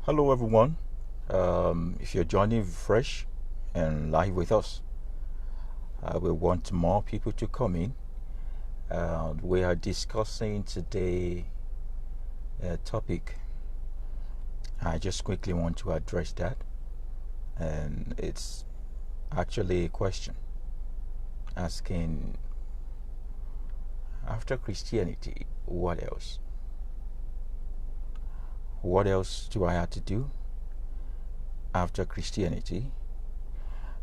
Hello, everyone. If you're joining fresh and live with us, we want more people to come in. We are discussing today a topic. I just quickly want to address that, and it's actually a question asking, after Christianity, what else? What else do I have to do after Christianity?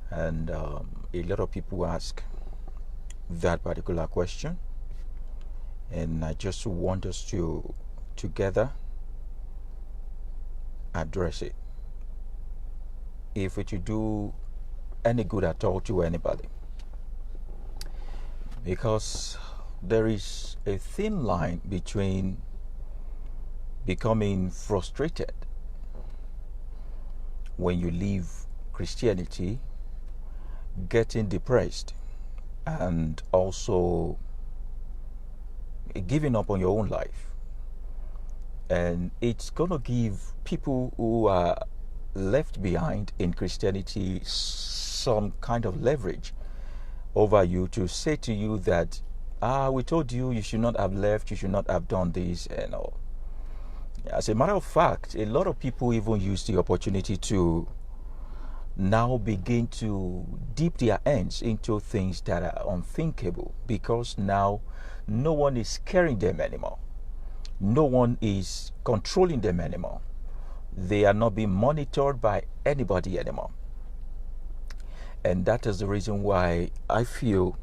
And a lot of people ask that particular question, and I just want us to together address it, if it will do any good at all to anybody, because there is a thin line between becoming frustrated when you leave Christianity, getting depressed, and also giving up on your own life. And it's going to give people who are left behind in Christianity some kind of leverage over you to say to you that, we told you you should not have left, you should not have done this and all. As a matter of fact, a lot of people even use the opportunity to now begin to dip their hands into things that are unthinkable, because now no one is scaring them anymore. No one is controlling them anymore. They are not being monitored by anybody anymore. And that is the reason why I feel,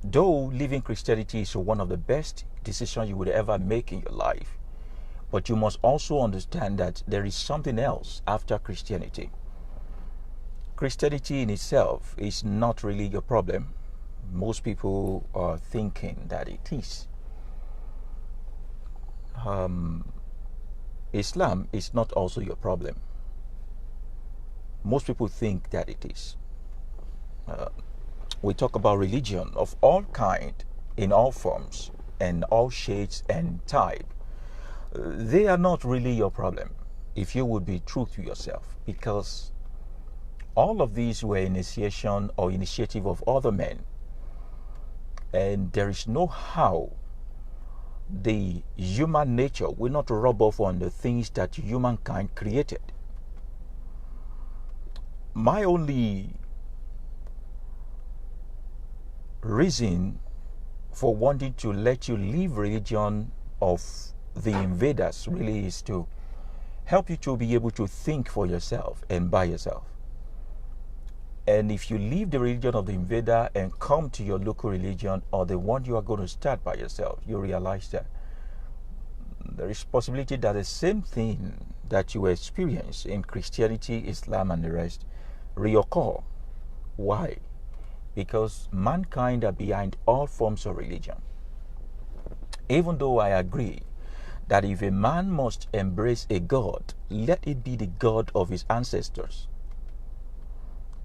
though leaving Christianity is one of the best decisions you would ever make in your life, but you must also understand that there is something else after Christianity. Christianity in itself is not really your problem. Most people are thinking that it is. Islam is not also your problem. Most people think that it is. We talk about religion of all kind, in all forms, and all shades and type. They are not really your problem, if you would be true to yourself, because all of these were initiation or initiative of other men, and there is no how the human nature will not rub off on the things that humankind created. My only reason for wanting to let you leave religion of the invaders really is to help you to be able to think for yourself and by yourself. And if you leave the religion of the invader and come to your local religion, or the one you are going to start by yourself, you realize that there is possibility that the same thing that you experience in Christianity, Islam, and the rest reoccur. Why? Because mankind are behind all forms of religion. Even though I agree that if a man must embrace a God, let it be the God of his ancestors.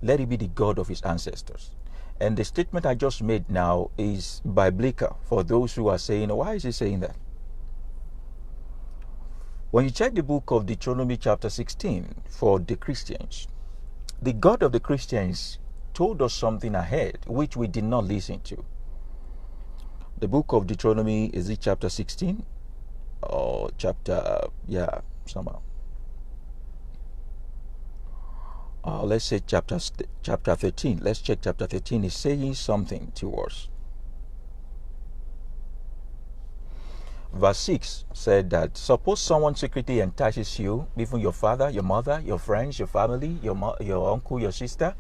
Let it be the God of his ancestors. And the statement I just made now is biblical for those who are saying, why is he saying that? When you check the book of Deuteronomy chapter 16 for the Christians, the God of the Christians told us something ahead which we did not listen to. The book of Deuteronomy, is it chapter 16? Or chapter, somehow. Let's say chapter 13. Let's check chapter 13 is saying something to us. Verse 6 said that, suppose someone secretly entices you, even your father, your mother, your friends, your family, your uncle, your sister,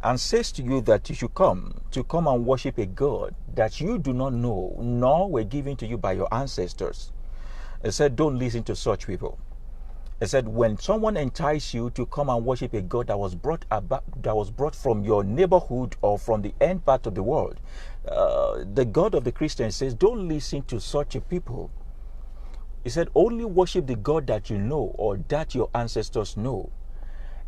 and says to you that you should come and worship a God that you do not know, nor were given to you by your ancestors. It said, don't listen to such people. It said, when someone entices you to come and worship a God that was brought from your neighborhood or from the end part of the world, the God of the Christians says, don't listen to such a people. He said, only worship the God that you know or that your ancestors know.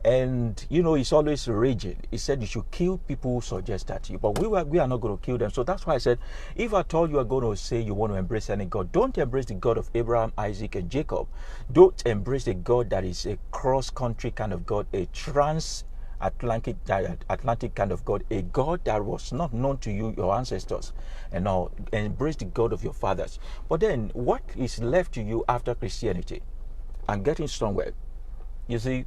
And you know, he's always raging. He said you should kill people who suggest that to you, but we are not going to kill them. So that's why I said, if at all you are going to say you want to embrace any God, don't embrace the God of Abraham, Isaac, and Jacob. Don't embrace the God that is a cross-country kind of God, a Atlantic kind of God, a God that was not known to you, your ancestors, and now embrace the God of your fathers. But then, what is left to you after Christianity? I'm getting somewhere. You see,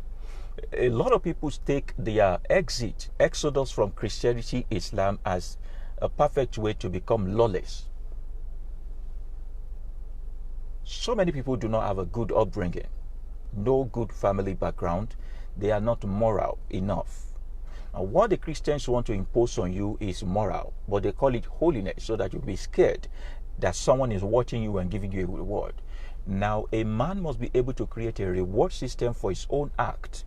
a lot of people take their exodus from Christianity, Islam, as a perfect way to become lawless. So many people do not have a good upbringing, no good family background. They are not moral enough. Now, what the Christians want to impose on you is moral, but they call it holiness so that you'll be scared that someone is watching you and giving you a reward. Now, a man must be able to create a reward system for his own act,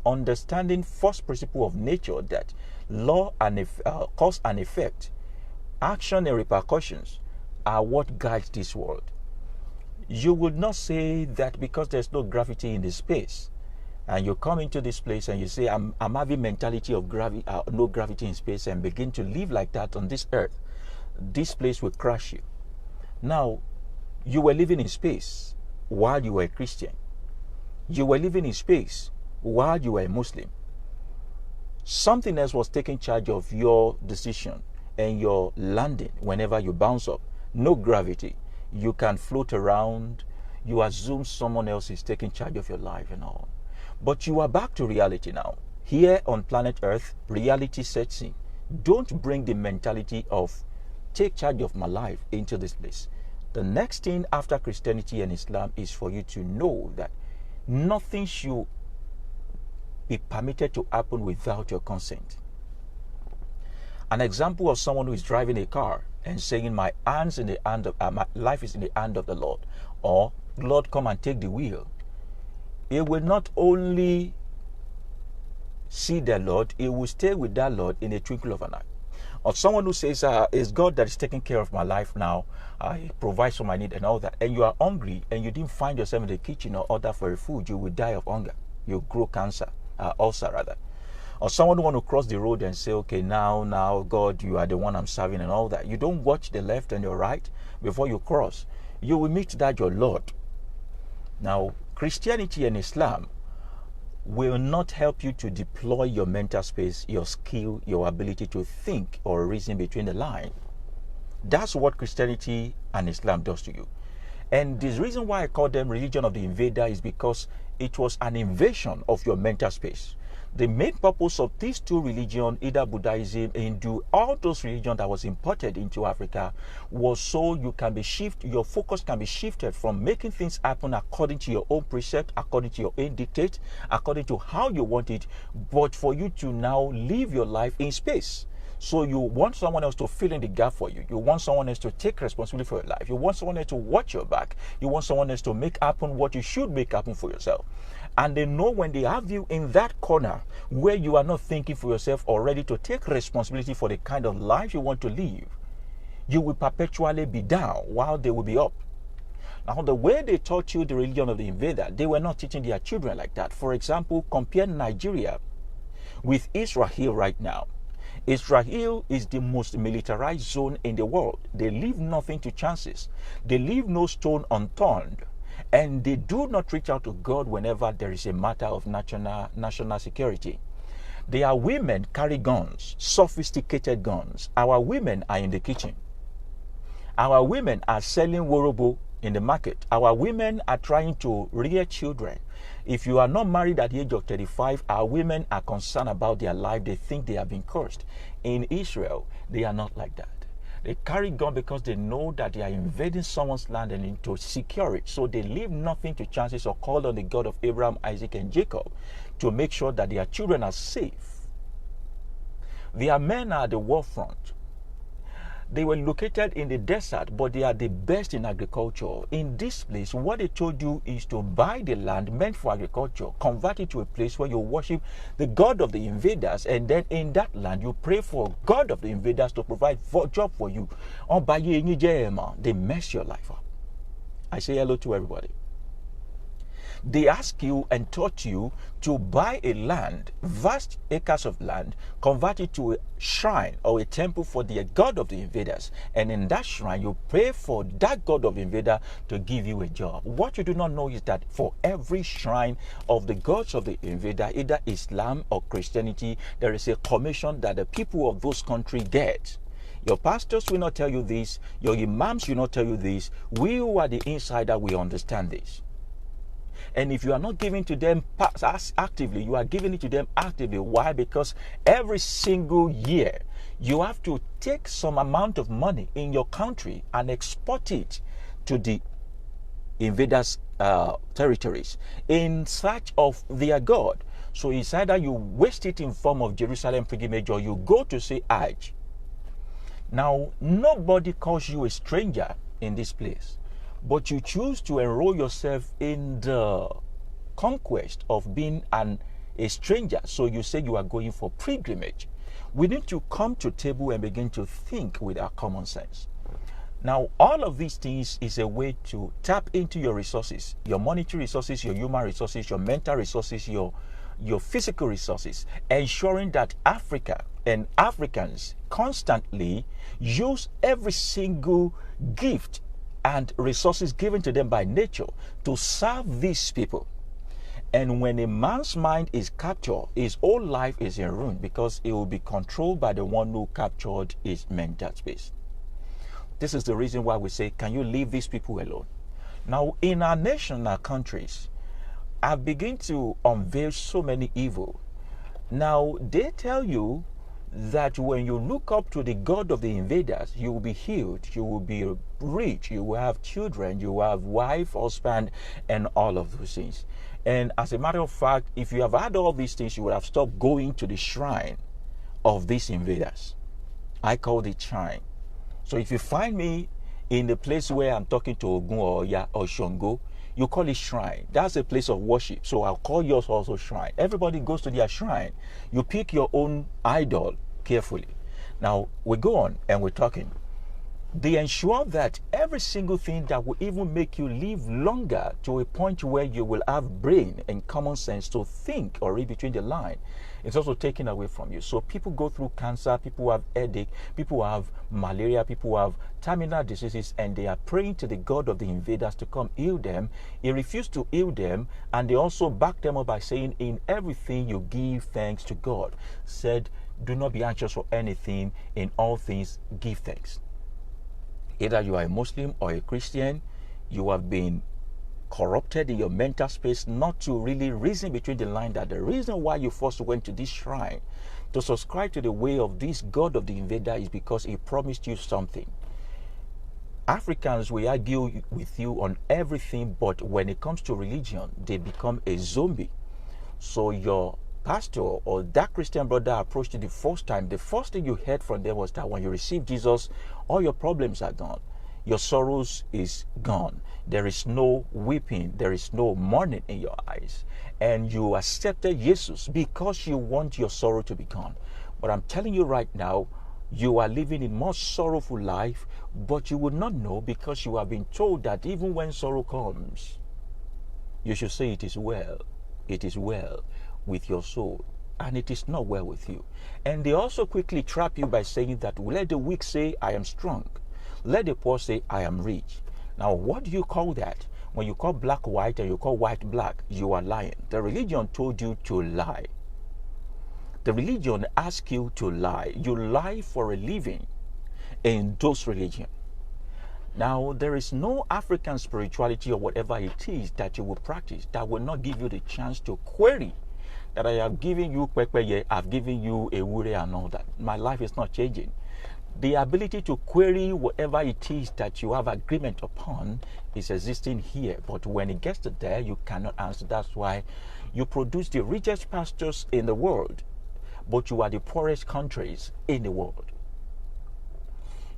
understanding first principle of nature, that law and cause and effect, action and repercussions are what guides this world. You would not say that because there's no gravity in the space, and you come into this place and you say, I'm having mentality of no gravity in space, and begin to live like that on this earth, this place will crush you. Now, you were living in space while you were a Christian. You were living in space while you were a Muslim. Something else was taking charge of your decision and your landing whenever you bounce up. No gravity. You can float around. You assume someone else is taking charge of your life and all. But you are back to reality now. Here on planet Earth, reality sets in. Don't bring the mentality of take charge of my life into this place. The next thing after Christianity and Islam is for you to know that nothing should be permitted to happen without your consent. An example of someone who is driving a car and saying, my life is in the hand of the Lord, or Lord, come and take the wheel. It will not only see the Lord, it will stay with that Lord in a twinkle of an eye. Or someone who says, it's God that is taking care of my life now, He provides for my need and all that, and you are hungry and you didn't find yourself in the kitchen or order for a food, you will die of hunger. You'll grow ulcer rather. Or someone who want to cross the road and say, okay, now, God, you are the one I'm serving and all that. You don't watch the left and your right before you cross. You will meet that your Lord. Now, Christianity and Islam will not help you to deploy your mental space, your skill, your ability to think or reason between the lines. That's what Christianity and Islam does to you. And the reason why I call them religion of the invader is because it was an invasion of your mental space. The main purpose of these two religions, either Buddhism, Hindu, all those religions that was imported into Africa, was so you can be your focus can be shifted from making things happen according to your own precept, according to your own dictate, according to how you want it, but for you to now live your life in space. So you want someone else to fill in the gap for you. You want someone else to take responsibility for your life. You want someone else to watch your back. You want someone else to make happen what you should make happen for yourself. And they know when they have you in that corner where you are not thinking for yourself or ready to take responsibility for the kind of life you want to live, you will perpetually be down while they will be up. Now, the way they taught you the religion of the invader, they were not teaching their children like that. For example, compare Nigeria with Israel right now. Israel is the most militarized zone in the world. They leave nothing to chances. They leave no stone unturned. And they do not reach out to God whenever there is a matter of national security. Their women carry guns, sophisticated guns. Our women are in the kitchen. Our women are selling worobo in the market. Our women are trying to rear children. If you are not married at the age of 35, our women are concerned about their life. They think they have been cursed. In Israel, they are not like that. They carry gun because they know that they are invading someone's land and need to secure it. So they leave nothing to chances or call on the God of Abraham, Isaac, and Jacob to make sure that their children are safe. Their men are at the war front. They were located in the desert, but they are the best in agriculture. In this place, what they told you is to buy the land meant for agriculture, convert it to a place where you worship the God of the invaders, and then in that land, you pray for God of the invaders to provide job for you. They mess your life up. I say hello to everybody. They ask you and taught you to buy a land, vast acres of land, convert it to a shrine or a temple for the god of the invaders. And in that shrine, you pray for that god of invader to give you a job. What you do not know is that for every shrine of the gods of the invader, either Islam or Christianity, there is a commission that the people of those countries get. Your pastors will not tell you this. Your imams will not tell you this. We who are the insider, we understand this. And if you are not giving to them actively, you are giving it to them actively. Why? Because every single year, you have to take some amount of money in your country and export it to the invaders' territories in search of their God. So it's either you waste it in form of Jerusalem pilgrimage or you go to say Hajj. Now, nobody calls you a stranger in this place, but you choose to enroll yourself in the conquest of being a stranger. So you say you are going for pilgrimage. We need to come to table and begin to think with our common sense. Now, all of these things is a way to tap into your resources, your monetary resources, your human resources, your mental resources, your physical resources, ensuring that Africa and Africans constantly use every single gift and resources given to them by nature to serve these people. And when a man's mind is captured, his whole life is in ruin because it will be controlled by the one who captured his mental space. This is the reason why we say, can you leave these people alone? Now, in our nation, our countries, I begin to unveil so many evil. Now, they tell you that when you look up to the God of the invaders, you will be healed, you will be rich, you will have children, you will have wife, husband, and all of those things. And as a matter of fact, if you have had all these things, you would have stopped going to the shrine of these invaders. I call it shrine. So if you find me in the place where I'm talking to Ogun or Oya or Shango, you call it shrine. That's a place of worship. So I'll call yours also shrine. Everybody goes to their shrine. You pick your own idol carefully. Now, we go on and we're talking. They ensure that every single thing that will even make you live longer to a point where you will have brain and common sense to think or read between the line, it's also taken away from you. So people go through cancer, people have headache, people have malaria, people have terminal diseases, and they are praying to the God of the invaders to come heal them. He refused to heal them, and they also back them up by saying, in everything you give thanks to God. Said, do not be anxious for anything, in all things give thanks. Either you are a Muslim or a Christian, you have been corrupted in your mental space not to really reason between the line that the reason why you first went to this shrine to subscribe to the way of this God of the invader is because he promised you something. Africans will argue with you on everything, but when it comes to religion, they become a zombie. So your pastor or that Christian brother approached you the first time, the first thing you heard from them was that when you receive Jesus, all your problems are gone. Your sorrows is gone. There is no weeping. There is no mourning in your eyes. And you accepted Jesus because you want your sorrow to be gone. But I'm telling you right now, you are living a more sorrowful life, but you will not know because you have been told that even when sorrow comes, you should say it is well. It is well with your soul, and it is not well with you. And they also quickly trap you by saying that, let the weak say, I am strong. Let the poor say, I am rich. Now, what do you call that? When you call black white and you call white black, you are lying. The religion told you to lie. The religion asks you to lie. You lie for a living in those religions. Now, there is no African spirituality or whatever it is that you will practice that will not give you the chance to query that I have given you Kwekwe, I've given you Ewure and all that. My life is not changing. The ability to query whatever it is that you have agreement upon is existing here. But when it gets to there, you cannot answer. That's why you produce the richest pastors in the world, but you are the poorest countries in the world.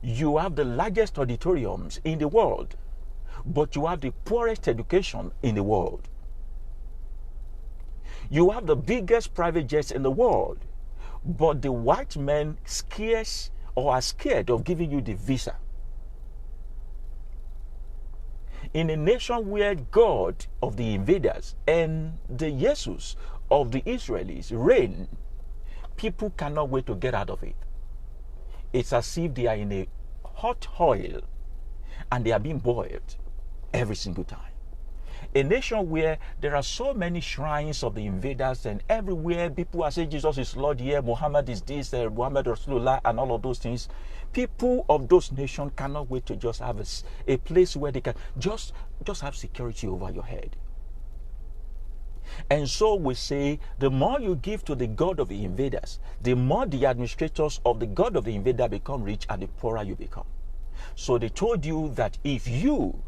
You have the largest auditoriums in the world, but you have the poorest education in the world. You have the biggest private jets in the world, but the white men scarce or are scared of giving you the visa. In a nation where God of the invaders and the Jesus of the Israelis reign, people cannot wait to get out of it. It's as if they are in a hot oil and they are being boiled every single time. A nation where there are so many shrines of the invaders, and everywhere people are saying Jesus is Lord here, Muhammad is this, Muhammad Rasulullah, and all of those things. People of those nations cannot wait to just have a place where they can just have security over your head. And so we say, the more you give to the God of the invaders, the more the administrators of the God of the invader become rich, and the poorer you become. So they told you that if you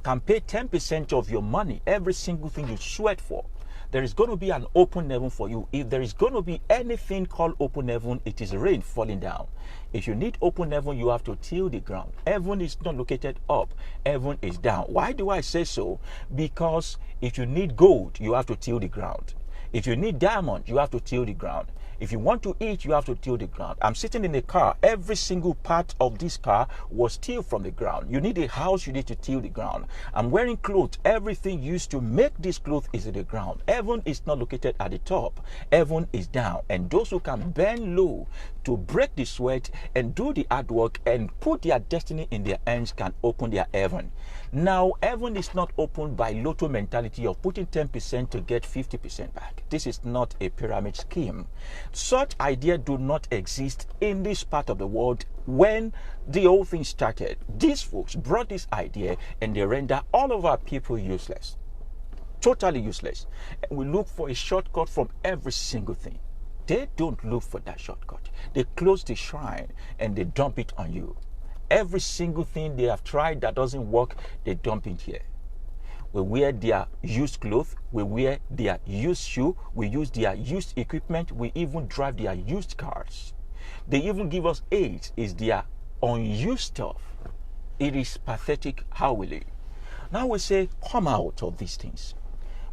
can pay 10% of your money, every single thing you sweat for, there is going to be an open heaven for you. If there is going to be anything called open heaven, it is rain falling down. If you need open heaven, you have to till the ground. Heaven is not located up, heaven is down. Why do I say so? Because if you need gold, you have to till the ground. If you need diamond, you have to till the ground. If you want to eat, you have to till the ground. I'm sitting in a car. Every single part of this car was tilled from the ground. You need a house, you need to till the ground. I'm wearing clothes. Everything used to make this clothes is in the ground. Heaven is not located at the top. Heaven is down. And those who can bend low to break the sweat and do the hard work and put their destiny in their hands can open their heaven. Now, heaven is not opened by lotto mentality of putting 10% to get 50% back. This is not a pyramid scheme. Such idea do not exist in this part of the world. When the whole thing started, these folks brought this idea and they render all of our people useless. Totally useless. And we look for a shortcut from every single thing. They don't look for that shortcut. They close the shrine and they dump it on you. Every single thing they have tried that doesn't work, they dump it here. We wear their used clothes, we wear their used shoe, we use their used equipment, we even drive their used cars. They even give us aids, is their unused stuff. It is pathetic how we live. Now we say, come out of these things.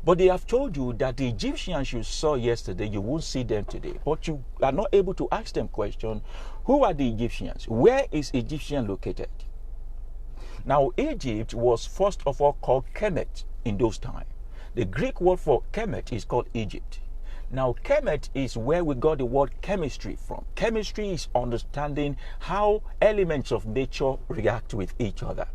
But they have told you that the Egyptians you saw yesterday, you won't see them today. But you are not able to ask them question, who are the Egyptians? Where is Egyptian located? Now, Egypt was first of all called Kemet in those times. The Greek word for Kemet is called Egypt. Now, Kemet is where we got the word chemistry from. Chemistry is understanding how elements of nature react with each other.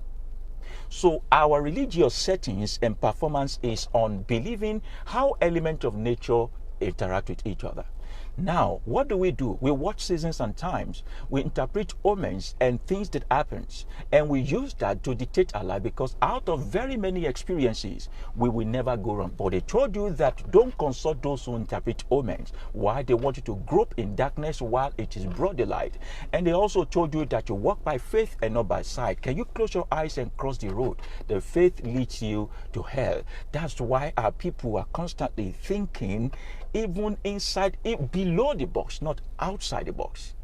So our religious settings and performance is on believing how elements of nature interact with each other. Now, what do? We watch seasons and times. We interpret omens and things that happens, and we use that to dictate our life, because out of very many experiences, we will never go wrong. But they told you that don't consult those who interpret omens. Why? They want you to grope in darkness while it is broad daylight. And they also told you that you walk by faith and not by sight. Can you close your eyes and cross the road? The faith leads you to hell. That's why our people are constantly thinking even inside, below the box, not outside the box.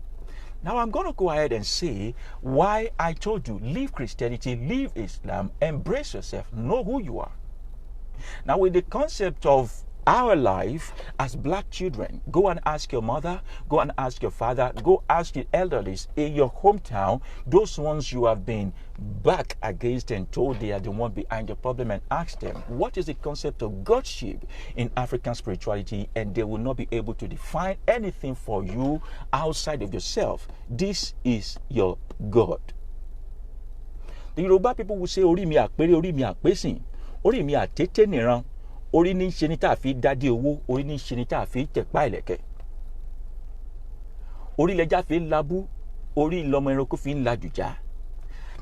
Now I'm going to go ahead and say why I told you, leave Christianity, leave Islam, embrace yourself, know who you are. Now with the concept of our life as black children, go and ask your mother, go and ask your father, go ask the elderly in your hometown, those ones you have been back against and told they are the one behind the problem, and ask them what is the concept of Godship in African spirituality, and they will not be able to define anything for you outside of yourself. This is your God. The Yoruba people will say, Ori mi apere, ori mi apesin, ori mi atete niran. Orí ní ṣe ní tá fi dádé owó, orí ní ṣe ní tá fi tẹ̀pá ìlẹ̀kẹ̀. Orí lẹja fi ń labú, orí lọmọ ẹranko fi ń lajùjá.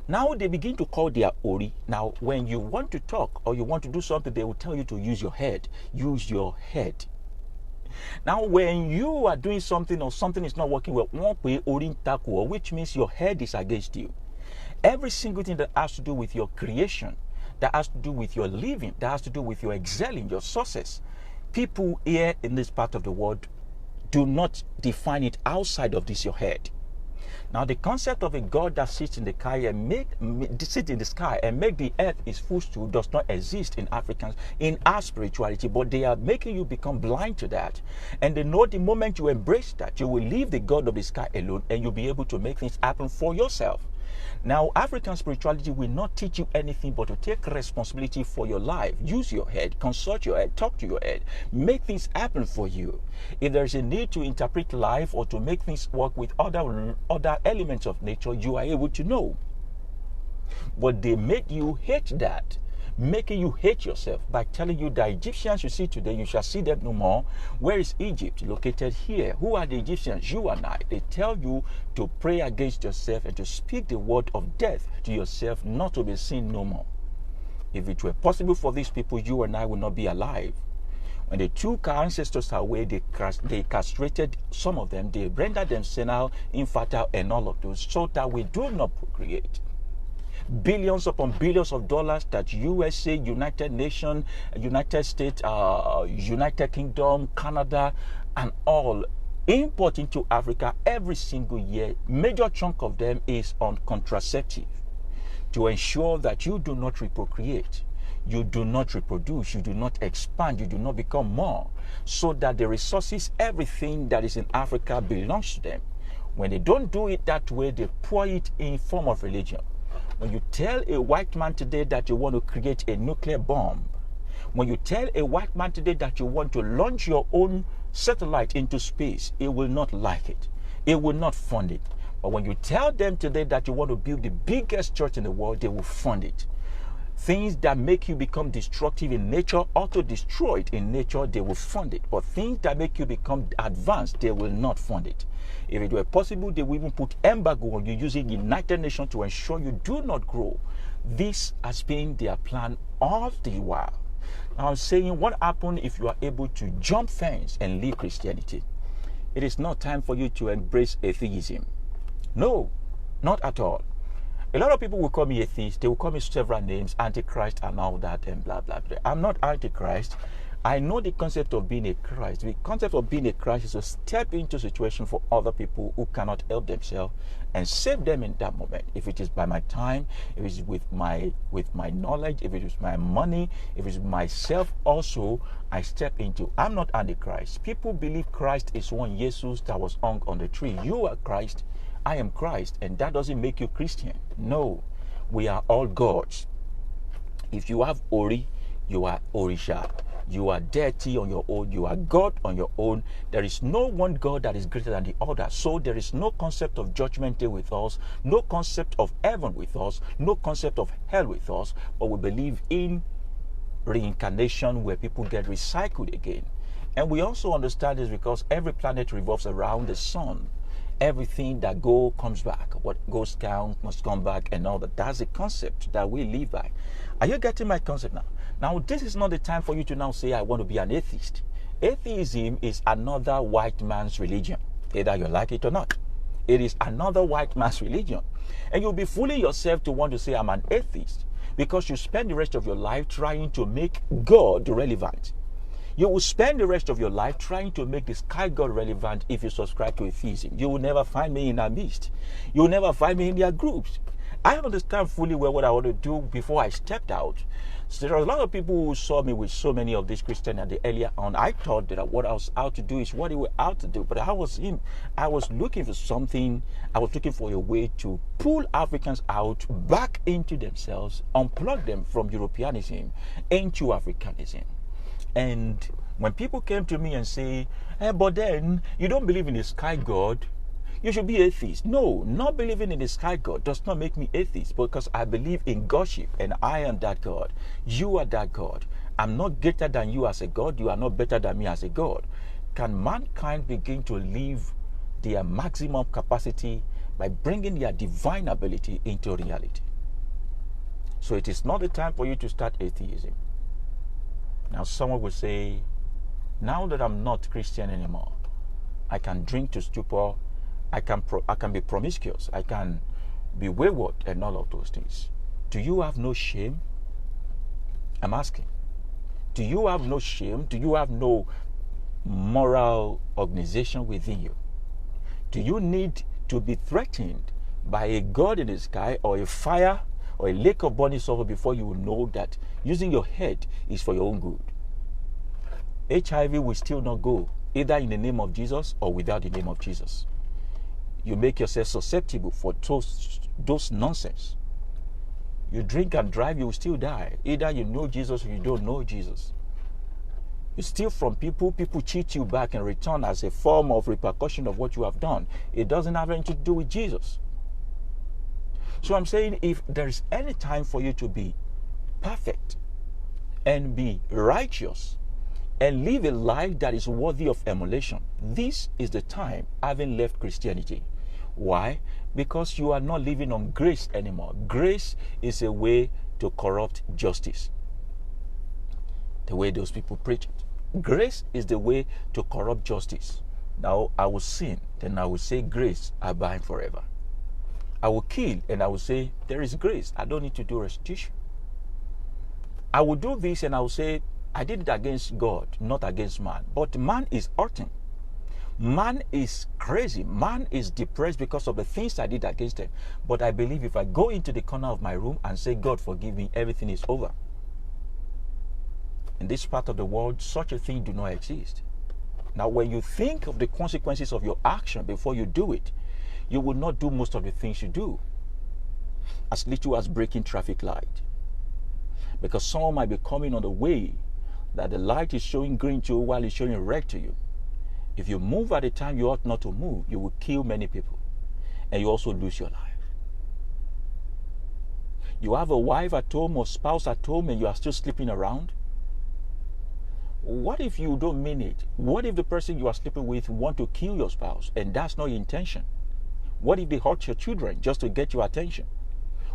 Now they begin to call their ori. Now when you want to talk or you want to do something, they will tell you to use your head. Use your head. Now when you are doing something or something is not working well, wọ́n pè orí ń takò, which means your head is against you. Every single thing that has to do with your creation, that has to do with your living, that has to do with your excelling, your success. People here in this part of the world do not define it outside of this your head. Now the concept of a God that sits in the sky and make the earth his footstool does not exist in Africans, in our spirituality, but they are making you become blind to that. And they know the moment you embrace that, you will leave the God of the sky alone and you'll be able to make things happen for yourself. Now, African spirituality will not teach you anything but to take responsibility for your life. Use your head, consult your head, talk to your head, make things happen for you. If there's a need to interpret life or to make things work with other elements of nature, you are able to know. But they make you hate that, making you hate yourself by telling you the Egyptians you see today, you shall see them no more. Where is Egypt? Located here. Who are the Egyptians? You and I. They tell you to pray against yourself and to speak the word of death to yourself, not to be seen no more. If it were possible for these people, you and I would not be alive. When they took our ancestors away, they castrated some of them, they rendered them senile, infertile, and all of those, so that we do not procreate. Billions upon billions of dollars that USA, United Nations, United States, United Kingdom, Canada, and all import into Africa every single year. Major chunk of them is on contraceptive to ensure that you do not reprocreate, you do not reproduce, you do not expand, you do not become more, so that the resources, everything that is in Africa belongs to them. When they don't do it that way, they pour it in form of religion. When you tell a white man today that you want to create a nuclear bomb, when you tell a white man today that you want to launch your own satellite into space, he will not like it. He will not fund it. But when you tell them today that you want to build the biggest church in the world, they will fund it. Things that make you become destructive in nature, auto-destroyed in nature, they will fund it. But things that make you become advanced, they will not fund it. If it were possible, they will even put embargo on you using United Nations to ensure you do not grow. This has been their plan all the while. Now I'm saying, what happens if you are able to jump fence and leave Christianity? It is not time for you to embrace atheism. No, not at all. A lot of people will call me atheist. They will call me several names, Antichrist and all that and blah, blah, blah. I'm not Antichrist. I know the concept of being a Christ. The concept of being a Christ is to step into a situation for other people who cannot help themselves and save them in that moment. If it is by my time, if it is with my knowledge, if it is my money, if it is myself also, I step into. I'm not Antichrist. People believe Christ is one Jesus that was hung on the tree. You are Christ. I am Christ, and that doesn't make you Christian. No, we are all gods. If you have Ori, you are Orisha. You are deity on your own. You are God on your own. There is no one God that is greater than the other. So there is no concept of judgment day with us, no concept of heaven with us, no concept of hell with us, but we believe in reincarnation where people get recycled again. And we also understand this because every planet revolves around the sun. Everything that goes comes back. What goes down must come back and all that. That's a concept that we live by. Are you getting my concept now? Now, this is not the time for you to now say, I want to be an atheist. Atheism is another white man's religion, either you like it or not. It is another white man's religion. And you'll be fooling yourself to want to say, I'm an atheist, because you spend the rest of your life trying to make God relevant. You will spend the rest of your life trying to make the sky god relevant if you subscribe to atheism. You will never find me in our midst. You will never find me in their groups. I understand fully well what I want to do before I stepped out. So there are a lot of people who saw me with so many of these Christians at the earlier on. I thought that what I was out to do is what they were out to do. But I was looking for something. I was looking for a way to pull Africans out back into themselves, unplug them from Europeanism into Africanism. And when people came to me and say, hey, but then you don't believe in the sky god, you should be atheist. No, not believing in the sky god does not make me atheist, because I believe in Godship and I am that God. You are that God. I'm not greater than you as a God. You are not better than me as a God. Can mankind begin to live their maximum capacity by bringing their divine ability into reality? So it is not the time for you to start atheism. Now someone will say, now that I'm not Christian anymore, I can drink to stupor, I can be promiscuous, I can be wayward and all of those things. Do you have no shame? I'm asking. Do you have no shame? Do you have no moral organization within you? Do you need to be threatened by a god in the sky or a fire or a lake of burning sulfur before you will know that using your head is for your own good? HIV will still not go, either in the name of Jesus or without the name of Jesus. You make yourself susceptible for those nonsense. You drink and drive, you will still die. Either you know Jesus or you don't know Jesus. You steal from people, people cheat you back in return as a form of repercussion of what you have done. It doesn't have anything to do with Jesus. So I'm saying, if there is any time for you to be perfect and be righteous and live a life that is worthy of emulation, this is the time, having left Christianity. Why? Because you are not living on grace anymore. Grace is a way to corrupt justice. The way those people preach it. Grace is the way to corrupt justice. Now, I will sin, then I will say grace abide forever. I will kill, and I will say there is grace. I don't need to do restitution. I will do this, and I will say I did it against God, not against man. But man is hurting. Man is crazy. Man is depressed because of the things I did against him. But I believe if I go into the corner of my room and say, God, forgive me, everything is over. In this part of the world, such a thing do not exist. Now, when you think of the consequences of your action before you do it, you will not do most of the things you do. As little as breaking traffic light. Because someone might be coming on the way that the light is showing green to you while it's showing red to you. If you move at a time you ought not to move, you will kill many people. And you also lose your life. You have a wife at home or spouse at home and you are still sleeping around. What if you don't mean it? What if the person you are sleeping with want to kill your spouse and that's not your intention? What if they hurt your children just to get your attention?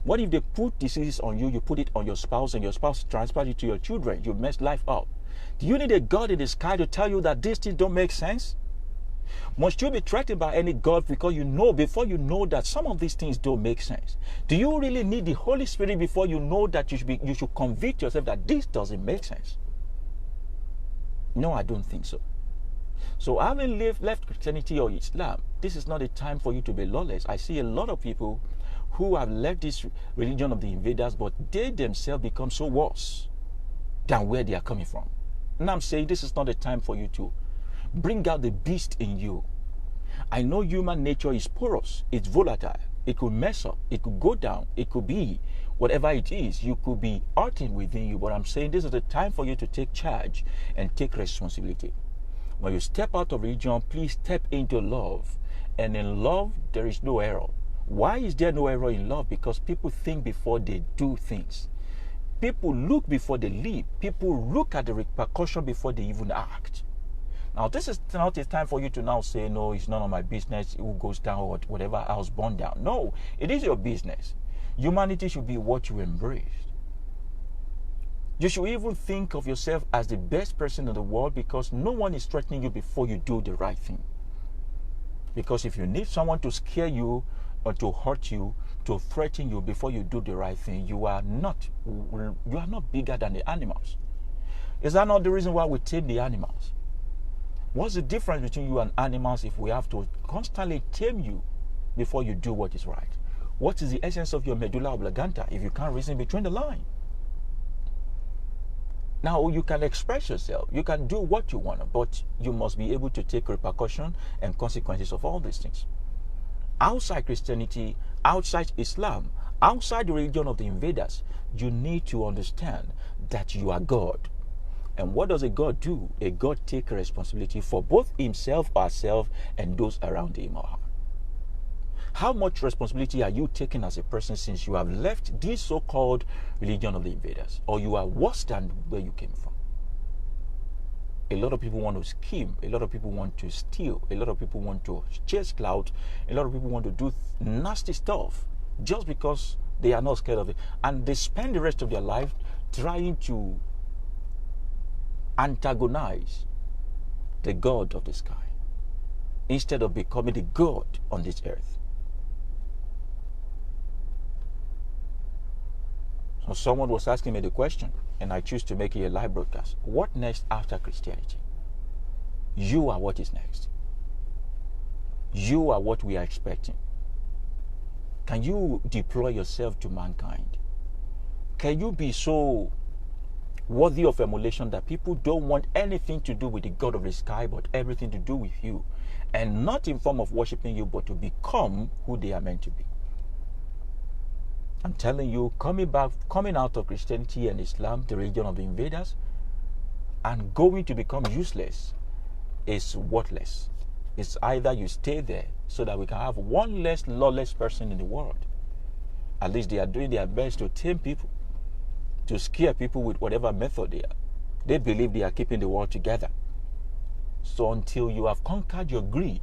What if they put diseases on you, you put it on your spouse, and your spouse transfers it to your children? You mess life up. Do you need a God in the sky to tell you that these things don't make sense? Must you be threatened by any God because you know, before you know that some of these things don't make sense? Do you really need the Holy Spirit before you know that you should convict yourself that this doesn't make sense? No, I don't think so. So having left Christianity or Islam, this is not a time for you to be lawless. I see a lot of people who have left this religion of the invaders, but they themselves become so worse than where they are coming from. And I'm saying this is not a time for you to bring out the beast in you. I know human nature is porous, it's volatile, it could mess up, it could go down, it could be whatever it is, you could be hurting within you. But I'm saying this is the time for you to take charge and take responsibility. When you step out of religion, please step into love. And in love, there is no error. Why is there no error in love? Because people think before they do things. People look before they leap. People look at the repercussion before they even act. Now, this is not a time for you to now say, no, it's none of my business who goes down or whatever house burned down. No, it is your business. Humanity should be what you embrace. You should even think of yourself as the best person in the world, because no one is threatening you before you do the right thing. Because if you need someone to scare you or to hurt you, to threaten you before you do the right thing, you are not bigger than the animals. Is that not the reason why we tame the animals? What's the difference between you and animals if we have to constantly tame you before you do what is right? What is the essence of your medulla oblongata if you can't reason between the lines? Now, you can express yourself, you can do what you want, but you must be able to take repercussion and consequences of all these things. Outside Christianity, outside Islam, outside the religion of the invaders, you need to understand that you are God. And what does a God do? A God takes responsibility for both himself, herself, and those around him or her. How much responsibility are you taking as a person since you have left this so-called religion of the invaders? Or you are worse than where you came from? A lot of people want to scheme. A lot of people want to steal. A lot of people want to chase clout. A lot of people want to do nasty stuff just because they are not scared of it. And they spend the rest of their life trying to antagonize the God of the sky instead of becoming the God on this earth. So someone was asking me the question, and I choose to make it a live broadcast. What next after Christianity? You are what is next. You are what we are expecting. Can you deploy yourself to mankind? Can you be so worthy of emulation, that people don't want anything to do with the God of the sky, but everything to do with you. And not in form of worshiping you, but to become who they are meant to be. I'm telling you, coming out of Christianity and Islam, the religion of the invaders, and going to become useless is worthless. It's either you stay there so that we can have one less lawless person in the world. At least they are doing their best to tame people, to scare people with whatever method they believe they are keeping the world together. So until you have conquered your greed,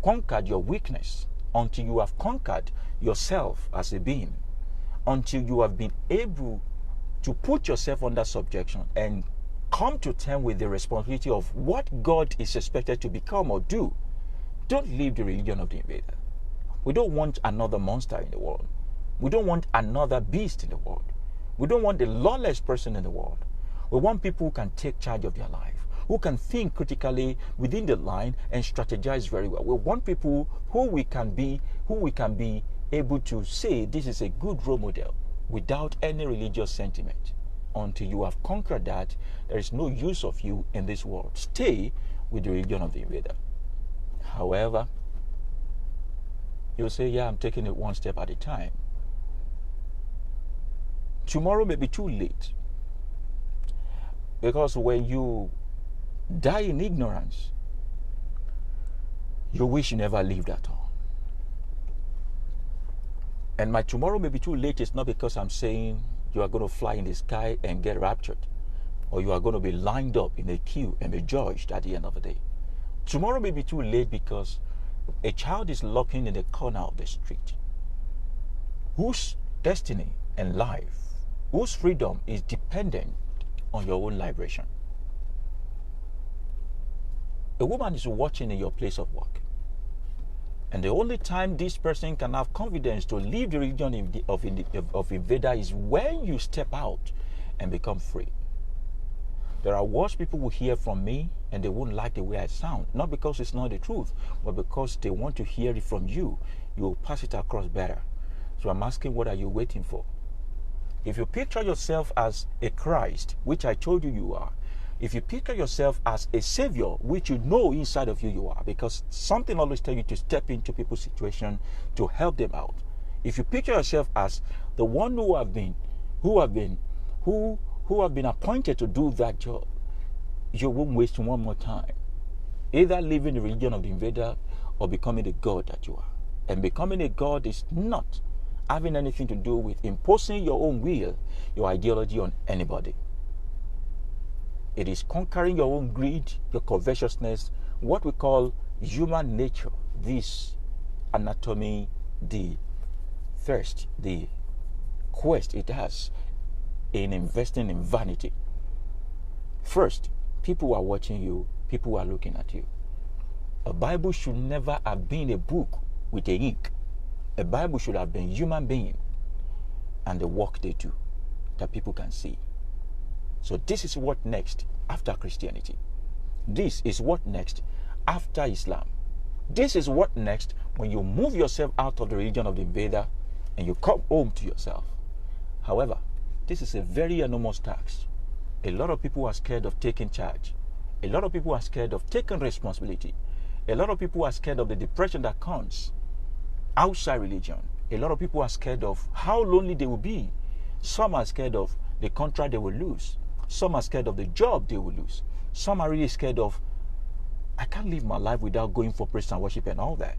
conquered your weakness, until you have conquered yourself as a being, until you have been able to put yourself under subjection and come to terms with the responsibility of what God is expected to become or do, don't leave the religion of the invader. We don't want another monster in the world. We don't want another beast in the world. We don't want the lawless person in the world. We want people who can take charge of their life, who can think critically within the line and strategize very well. We want people who we can be able to say this is a good role model without any religious sentiment. Until you have conquered that, there is no use of you in this world. Stay with the religion of the invader. However, you'll say, yeah, I'm taking it one step at a time. Tomorrow may be too late. Because when you die in ignorance, you wish you never lived at all. And my tomorrow may be too late is not because I'm saying you are going to fly in the sky and get raptured, or you are going to be lined up in a queue and be judged at the end of the day. Tomorrow may be too late because a child is lurking in the corner of the street, whose destiny and life, whose freedom is dependent on your own liberation. A woman is watching in your place of work, and the only time this person can have confidence to leave the religion of invader is when you step out and become free. There are words people will hear from me and they won't like the way I sound, not because it's not the truth, but because they want to hear it from you. You will pass it across better. So I'm asking, what are you waiting for? If you picture yourself as a Christ, which I told you you are, if you picture yourself as a savior, which you know inside of you you are, because something always tells you to step into people's situation to help them out. If you picture yourself as the one who have been appointed to do that job, you won't waste one more time, either leaving the religion of the invader or becoming the God that you are. And becoming a God is not having anything to do with imposing your own will, your ideology on anybody. It is conquering your own greed, your covetousness, what we call human nature, this anatomy, the thirst, the quest it has in investing in vanity. First, people are watching you, people are looking at you. A Bible should never have been a book with a ink. A Bible should have been human being and the work they do that people can see. So this is what next after Christianity. This is what next after Islam. This is what next when you move yourself out of the religion of the invader and you come home to yourself. However, this is a very enormous task. A lot of people are scared of taking charge. A lot of people are scared of taking responsibility. A lot of people are scared of the depression that comes outside religion. A lot of people are scared of how lonely they will be. Some are scared of the contract they will lose. Some are scared of the job they will lose. Some are really scared of, I can't live my life without going for praise and worship and all that.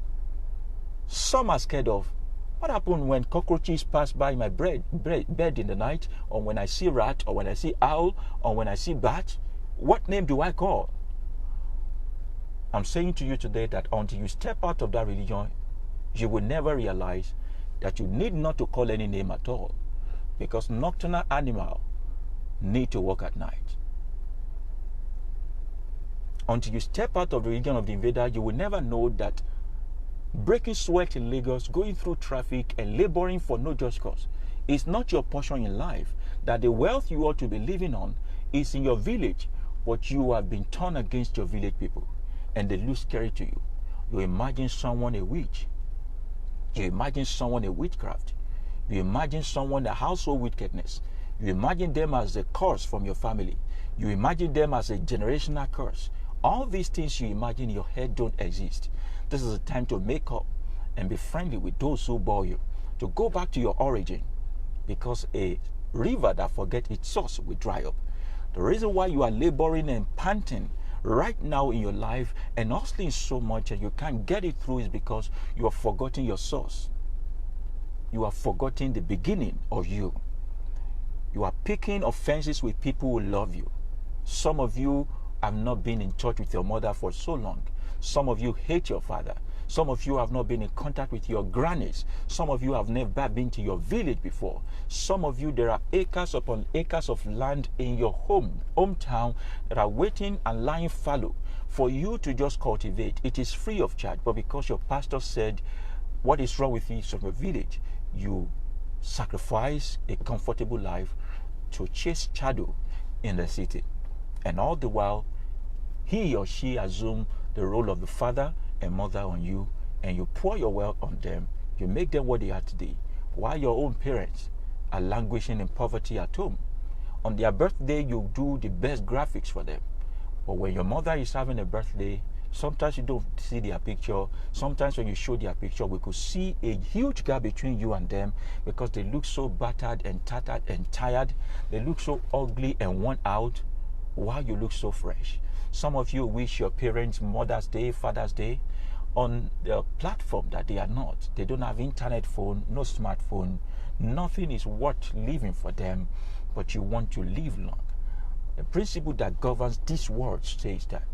Some are scared of, what happens when cockroaches pass by my bed in the night, or when I see rat, or when I see owl, or when I see bat? What name do I call? I'm saying to you today that until you step out of that religion, you will never realize that you need not to call any name at all, because nocturnal animal need to walk at night. Until you step out of the religion of the invader, you will never know that breaking sweat in Lagos, going through traffic and laboring for no just cause is not your portion in life. That the wealth you ought to be living on is in your village, but you have been turned against your village people and they look scary to you. You imagine someone a witch. You imagine someone a witchcraft. You imagine someone a household wickedness. You imagine them as a curse from your family. You imagine them as a generational curse. All these things you imagine in your head don't exist. This is a time to make up and be friendly with those who bore you, to go back to your origin, because a river that forgets its source will dry up. The reason why you are laboring and panting right now in your life and hustling so much and you can't get it through is because you have forgotten your source. You have forgotten the beginning of you. You are picking offenses with people who love you. Some of you have not been in touch with your mother for so long. Some of you hate your father. Some of you have not been in contact with your grannies. Some of you have never been to your village before. Some of you, there are acres upon acres of land in your hometown that are waiting and lying fallow for you to just cultivate. It is free of charge, but because your pastor said, what is wrong with you from your village, you sacrifice a comfortable life to chase shadow in the city. And all the while, he or she assume the role of the father and mother on you, and you pour your wealth on them. You make them what they are today, while your own parents are languishing in poverty at home. On their birthday, you do the best graphics for them. But when your mother is having a birthday, sometimes you don't see their picture. Sometimes when you show their picture, we could see a huge gap between you and them, because they look so battered and tattered and tired. They look so ugly and worn out, while you look so fresh. Some of you wish your parents Mother's Day, Father's Day on the platform that they are not. They don't have internet phone, no smartphone. Nothing is worth living for them, but you want to live long. The principle that governs this world says that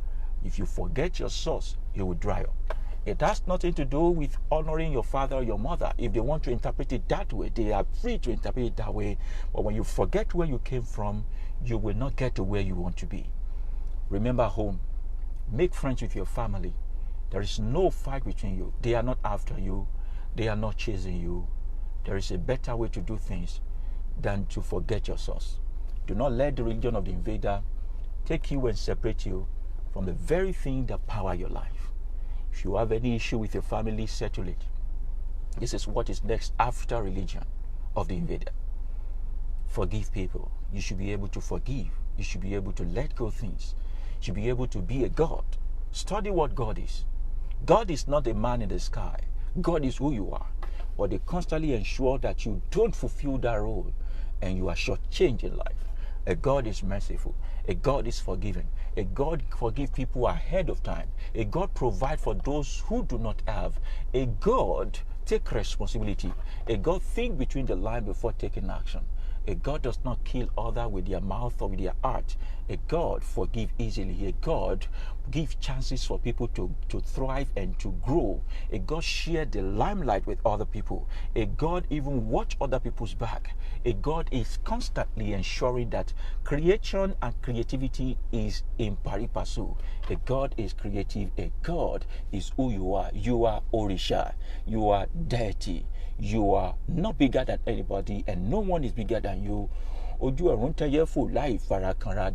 if you forget your source, you will dry up. It has nothing to do with honoring your father or your mother. If they want to interpret it that way, they are free to interpret it that way. But when you forget where you came from, you will not get to where you want to be. Remember home. Make friends with your family. There is no fight between you. They are not after you. They are not chasing you. There is a better way to do things than to forget your source. Do not let the religion of the invader take you and separate you from the very thing that power your life. If you have any issue with your family, settle it. This is what is next after religion of the invader. Forgive people. You should be able to forgive. You should be able to let go things. You should be able to be a God. Study what God is. God is not a man in the sky. God is who you are. But they constantly ensure that you don't fulfill that role and you are shortchanged in life. A God is merciful. A God is forgiving. A God forgive people ahead of time. A God provide for those who do not have. A God take responsibility. A God think between the line before taking action. A God does not kill others with their mouth or with their heart. A God forgive easily. A God give chances for people to thrive and to grow. A God share the limelight with other people. A God even watch other people's back. A God is constantly ensuring that creation and creativity is in pari passu. A God is creative. A God is who you are. You are Orisha. You are deity. You are not bigger than anybody, and no one is bigger than you.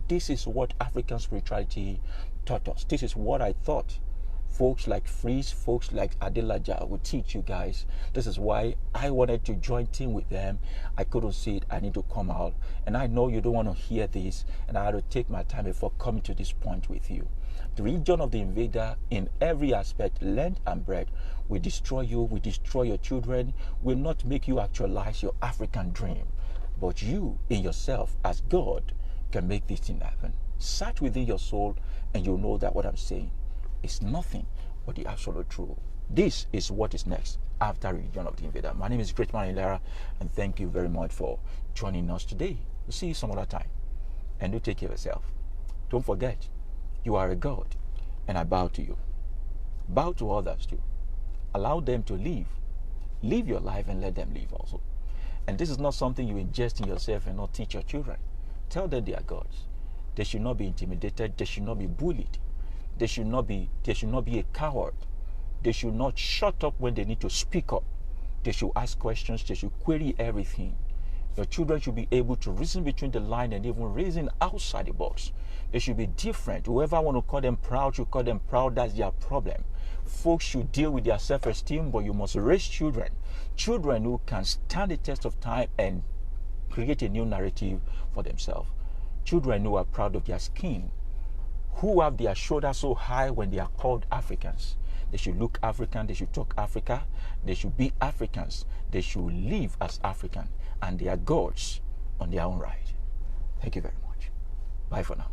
This is what African spirituality taught us. This is what I thought folks like Freeze, folks like Adelaja would teach you guys. This is why I wanted to join team with them. I couldn't see it. I need to come out. And I know you don't want to hear this, and I had to take my time before coming to this point with you. The religion of the invader in every aspect, length and breadth, will destroy you, will destroy your children, will not make you actualize your African dream. But you, in yourself, as God, can make this thing happen. Search within your soul, and you'll know that what I'm saying is nothing but the absolute truth. This is what is next after religion of the invader. My name is Great Man AYILARA, and thank you very much for joining us today. We'll see you some other time. And do take care of yourself. Don't forget, you are a God, and I bow to you. Bow to others too. Allow them to live. Live your life and let them live also. And this is not something you ingest in yourself and not teach your children. Tell them they are gods. They should not be intimidated. They should not be bullied. They should not be a coward. They should not shut up when they need to speak up. They should ask questions. They should query everything. Your children should be able to reason between the line and even reason outside the box. They should be different. Whoever want to call them proud should call them proud. That's their problem. Folks should deal with their self-esteem, but you must raise children. Children who can stand the test of time and create a new narrative for themselves. Children who are proud of their skin, who have their shoulders so high when they are called Africans. They should look African, they should talk Africa, they should be Africans, they should live as African, and they are gods on their own right. Thank you very much. Bye for now.